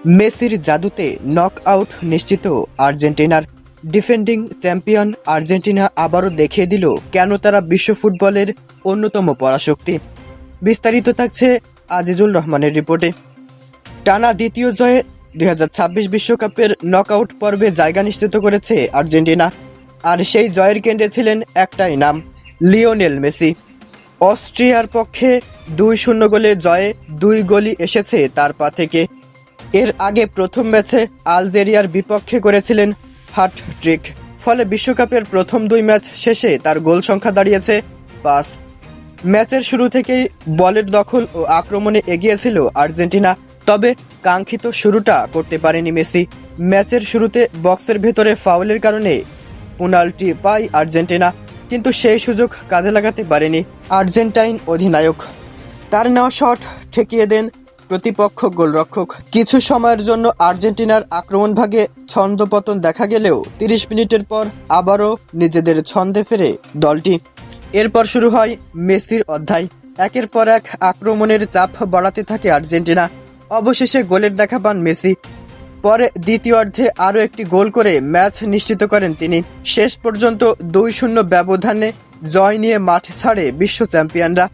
মেসির জাদুতে knock out নিশ্চিত আর্জেন্টিনার। ডিফেন্ডিং চ্যাম্পিয়ন আর্জেন্টিনা আবারও দেখিয়ে দিল কেন তারা বিশ্ব ফুটবলের অন্যতম পরাশক্তি। বিস্তারিত থাকছে আজিজুল রহমানের রিপোর্টে। টানা দ্বিতীয় জয়ে 2026 বিশ্বকাপের নকআউট পর্বে জায়গা নিশ্চিত করেছে আর্জেন্টিনা। আর সেই জয়ের কেন্দ্রে ছিলেন একটাই নাম, লিওনেল মেসি। অস্ট্রিয়ার পক্ষে 2-0 গোলে জয়ে 2 গোলই এসেছে তার পা থেকে। এর আগে প্রথম ম্যাচে আলজেরিয়ার বিপক্ষে করেছিলেন হ্যাটট্রিক। ফলে বিশ্বকাপের প্রথম 2 ম্যাচ শেষে তার গোল সংখ্যা দাঁড়িয়েছে 5। ম্যাচের শুরু থেকেই বলের দখল ও আক্রমণে এগিয়েছিল আর্জেন্টিনা, তবে কাঙ্ক্ষিত শুরুটা করতে পারেনি মেসি। ম্যাচের শুরুতে বক্সের ভেতরে ফাউলের কারণে পেনাল্টি পায় আর্জেন্টিনা, কিন্তু সেই সুযোগ কাজে লাগাতে পারেনি আর্জেন্টাইন অধিনায়ক। তার নেওয়া শট ঠেকিয়ে দেন প্রতিপক্ষ গোলরক্ষক। কিছু সময়ের জন্য আর্জেন্টিনার আক্রমণ ভাগে ছন্দপতন দেখা গেলেও 30 মিনিটের পর আবারও নিজেদের ছন্দে ফেরে দলটি। এরপর শুরু হয় মেসির অধ্যায়। একের পর এক আক্রমণের চাপ বাড়াতে থাকে আর্জেন্টিনা। অবশেষে গোলের দেখা পান মেসি। পরে দ্বিতীয়ার্ধে আরও একটি গোল করে ম্যাচ নিশ্চিত করেন তিনি। শেষ পর্যন্ত 2-0 ব্যবধানে জয় নিয়ে মাঠ ছাড়ে বিশ্ব চ্যাম্পিয়নরা।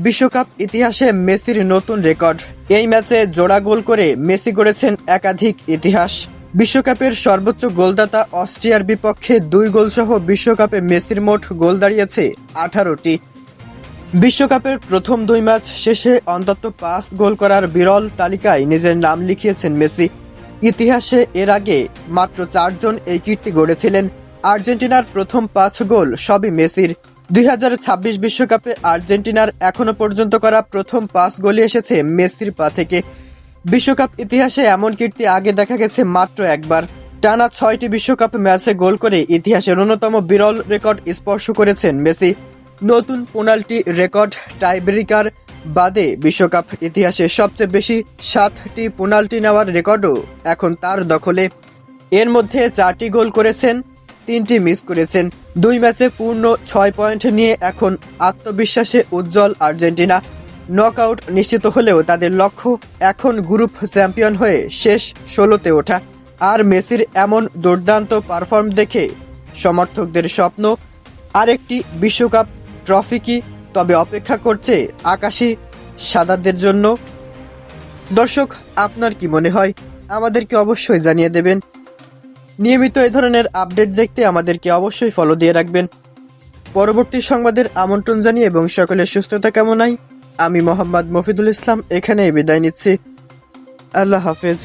বিশ্বকাপ ইতিহাসে মেসির নতুন রেকর্ড। এই ম্যাচে জোড়া গোল করে মেসি গড়েছেন একাধিক ইতিহাস। বিশ্বকাপের সর্বোচ্চ গোলদাতা অস্ট্রিয়ার বিপক্ষে 2 গোলসহ বিশ্বকাপে মেসির মোট গোল দাঁড়িয়েছে 18টি। বিশ্বকাপের প্রথম 2 ম্যাচ শেষে অন্তত 5 গোল করার বিরল তালিকায় নিজের নাম লিখিয়েছেন মেসি। ইতিহাসে এর আগে মাত্র 4 জন এই কীর্তি গড়েছিলেন। আর্জেন্টিনার প্রথম 5 গোল সবই মেসির। 2026 বিশ্বকাপে আর্জেন্টিনার এখনো পর্যন্ত করা প্রথম 5 গোলই এসেছে মেসির পা থেকে। বিশ্বকাপ ইতিহাসে এমন কীর্তি আগে দেখা গেছে মাত্র একবার। টানা 6টি বিশ্বকাপ ম্যাচে গোল করে ইতিহাসের অন্যতম বিরল রেকর্ড স্পর্শ করেছেন মেসি। নতুন পেনাল্টি রেকর্ড টাইব্রেকার বাদে বিশ্বকাপ ইতিহাসে সবচেয়ে বেশি 7টি পেনাল্টি নেওয়ার রেকর্ডও এখন তার দখলে। এর মধ্যে 4টি গোল করেছেন, 3টি মিস করেছেন। 2 ম্যাচে পূর্ণ 6 পয়েন্ট নিয়ে এখন আত্মবিশ্বাসে উজ্জ্বল আর্জেন্টিনা। নকআউট নিশ্চিত হলেও তাদের লক্ষ্য এখন গ্রুপ চ্যাম্পিয়ন হয়ে শেষ 16তে ওঠা। আর মেসির এমন দুর্দান্ত পারফর্ম দেখে সমর্থকদের স্বপ্ন আরেকটি বিশ্বকাপ ট্রফি কি তবে অপেক্ষা করছে আকাশী সাদাদের জন্য? দর্শক, আপনার কি মনে হয় আমাদেরকে অবশ্যই জানিয়ে দেবেন। নিয়মিত এই ধরনের আপডেট দেখতে আমাদেরকে অবশ্যই ফলো দিয়ে রাখবেন। পরবর্তী সংবাদের আমন্ত্রণ জানিয়ে এবং সকলের সুস্থতা কামনায় আমি মোহাম্মদ মফিদুল ইসলাম এখানেই বিদায় নিচ্ছি। আল্লাহ হাফেজ।